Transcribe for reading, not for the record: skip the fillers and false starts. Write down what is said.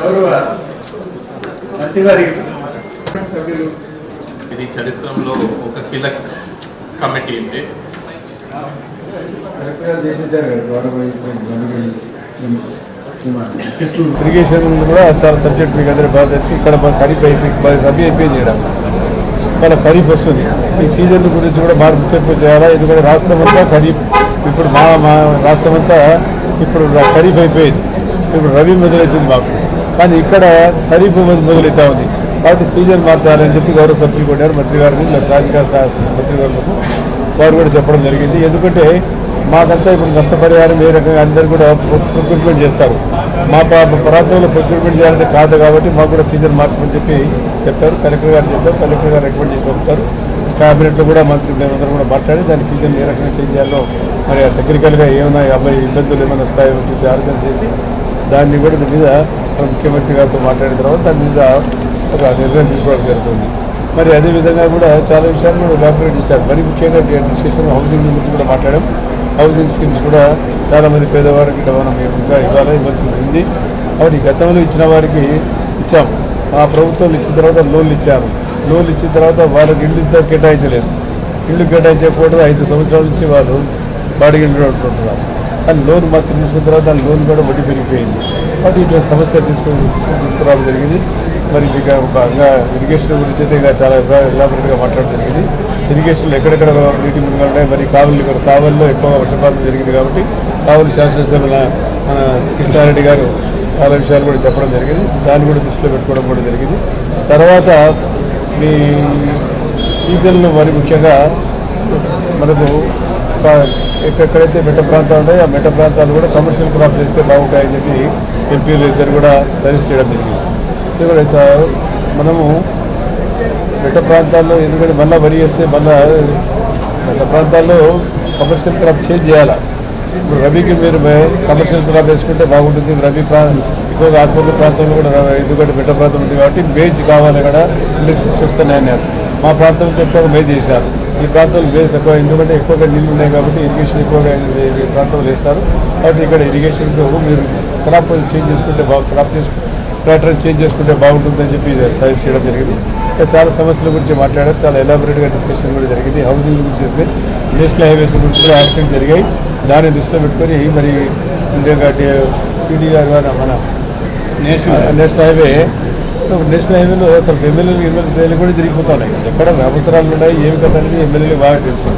గౌరవ మంత్రి గారి ఇది చరిత్రలో ఒక కీలక కమిటీ ఉంది. ఇరిగేషన్ కూడా చాలా సబ్జెక్ట్ మీకు అందరూ బాగా తెలిసి ఇక్కడ ఖరీఫ్ అయిపోయి రబీ అయిపోయింది ఇక్కడ చాలా ఖరీఫ్ వస్తుంది. ఈ సీజన్ గురించి కూడా బాగా గుర్తింపు చేయాలా. ఎందుకంటే రాష్ట్రం అంతా ఖరీఫ్ ఇప్పుడు మా రాష్ట్రం అంతా ఇప్పుడు ఖరీఫ్ అయిపోయింది, ఇప్పుడు రబీ మొదలవుతుంది మాకు. కానీ ఇక్కడ ఖరీఫ్ మొదలవుతా ఉంది. కాబట్టి సీజన్ మార్చాలని చెప్పి గౌరవ సభ్యులు కొట్టారు మంత్రి గారిని, శాఖ మంత్రి గారులకు వారు కూడా చెప్పడం జరిగింది. ఎందుకంటే మాకంతా ఇప్పుడు నష్టపరిహారం ఏ రకంగా అందరూ కూడా ప్రొక్యూర్మెంట్ చేస్తారు. మా ప్రాంతంలో ప్రొక్యూర్మెంట్ చేయాలంటే కాదు కాబట్టి మాకు కూడా సీజన్ మార్చమని చెప్పి చెప్తారు. కలెక్టర్ గారు చెప్తారు, కలెక్టర్ గారు రికమెండ్ చేసి పంపుతారు. క్యాబినెట్లో కూడా మంత్రి మేమందరం కూడా మాట్లాడి దాని సీజన్ ఏ రకంగా చేంజ్ చేయాలో మరి టెక్నికల్గా ఏమైనా అబ్బాయి ఇబ్బందులు ఏమైనా వస్తాయో చూసి ఆలోచన చేసి దాన్ని కూడా దాని మీద ముఖ్యమంత్రి గారితో మాట్లాడిన తర్వాత దాని మీద ఒక నిర్ణయం తీసుకోవడం జరుగుతుంది. మరి అదేవిధంగా కూడా చాలా విషయాలు కూడా ఎలాబరేట్ చేశారు. మరి ముఖ్యంగా డిస్కషన్ హౌసింగ్ గురించి కూడా మాట్లాడాం. హౌసింగ్ స్కీమ్స్ కూడా చాలామంది పేదవారికి మనం ఇంకా ఇవ్వాల్సి ఉంది. కాబట్టి గతంలో ఇచ్చిన వారికి ఇచ్చాము. ఆ ప్రభుత్వం ఇచ్చిన తర్వాత లోన్లు ఇచ్చారు. లోన్లు ఇచ్చిన తర్వాత వాళ్ళకి ఇల్లు కేటాయించలేదు. ఇల్లు కేటాయించకపోవడం 5 సంవత్సరాల నుంచి వాళ్ళు బాడిగ ఇంట్లో ఉంటున్నారు. కానీ లోన్ మాత్రం తీసుకున్న తర్వాత దాని లోన్ కూడా వడ్డీ పెరిగిపోయింది. కాబట్టి ఇటువంటి సమస్య తీసుకురావడం జరిగింది. మరి ఇరిగేషన్ గురించి అయితే ఇంకా చాలా ఎలాబరేట్గా మాట్లాడడం జరిగింది. ఇరిగేషన్లో ఎక్కడెక్కడ నీటి మునిగా ఉన్నాయి. మరి కావలిలో ఎక్కువ వర్షపాతం జరిగింది కాబట్టి కావలి శాసనసభ మన కృష్ణారెడ్డి గారు చాలా విషయాలు కూడా చెప్పడం జరిగింది. దాన్ని కూడా దృష్టిలో పెట్టుకోవడం కూడా జరిగింది. తర్వాత మీ సీజన్లో మరి ముఖ్యంగా మనకు ఎక్కడెక్కడైతే మెట్ట ప్రాంతాలు ఉన్నాయో ఆ మెట్ట ప్రాంతాలు కూడా కమర్షియల్ క్రాప్ చేస్తే బాగుంటాయని చెప్పి ఎంపీలు ఇద్దరు కూడా సజెస్ట్ చేయడం జరిగింది. ఇది కూడా మనము మెట్ట ప్రాంతాల్లో ఎందుకంటే మళ్ళీ వరి వేస్తే మళ్ళీ మెట్ట ప్రాంతాల్లో కమర్షియల్ క్రాప్ చేంజ్ చేయాలా. ఇప్పుడు రబీకి మీరు కమర్షియల్ క్రాప్ వేసుకుంటే బాగుంటుంది. రబీ ఎక్కువగా ఆకుకూర ప్రాంతంలో కూడా ఎందుకంటే మెట్ట ప్రాంతం ఉంది కాబట్టి మేజ్ కావాలి. అక్కడ ఇండస్ట్రీస్ వస్తున్నాయన్నారు. మా ప్రాంతంలో ఎక్కువగా మేజ్ చేశారు. ఈ ప్రాంతంలో మేజ్ తక్కువ ఎందుకంటే ఎక్కువగా నీళ్ళు ఉన్నాయి కాబట్టి ఇరిగేషన్ ఎక్కువగా ఈ ప్రాంతంలో వేస్తారు. కాబట్టి ఇక్కడ ఇరిగేషన్తో మీరు క్రాప్ చేంజ్ చేసుకుంటే ప్యాటర్న్ చేంజ్ చేసుకుంటే బాగుంటుందని చెప్పి సజెస్ట్ చేయడం జరిగింది. చాలా సమస్యల గురించి మాట్లాడారు. చాలా ఎలాబరేట్గా డిస్కషన్ కూడా జరిగింది. హౌసింగ్ గురించి చేస్తే నేషనల్ హైవేస్ గురించి కూడా యాక్సిడెంట్ జరిగాయి. దాన్ని దృష్టిలో పెట్టుకొని మరి ఇండియా టీడీ గారు మన నేషనల్ హైవేలో అసలు ఎమ్మెల్యేలు కూడా జరిగిపోతా ఉన్నాయి. ఎక్కడ అవసరాలు ఉన్నాయి ఏమి కదా అనేది ఎమ్మెల్యేలు బాగా తెలుసు.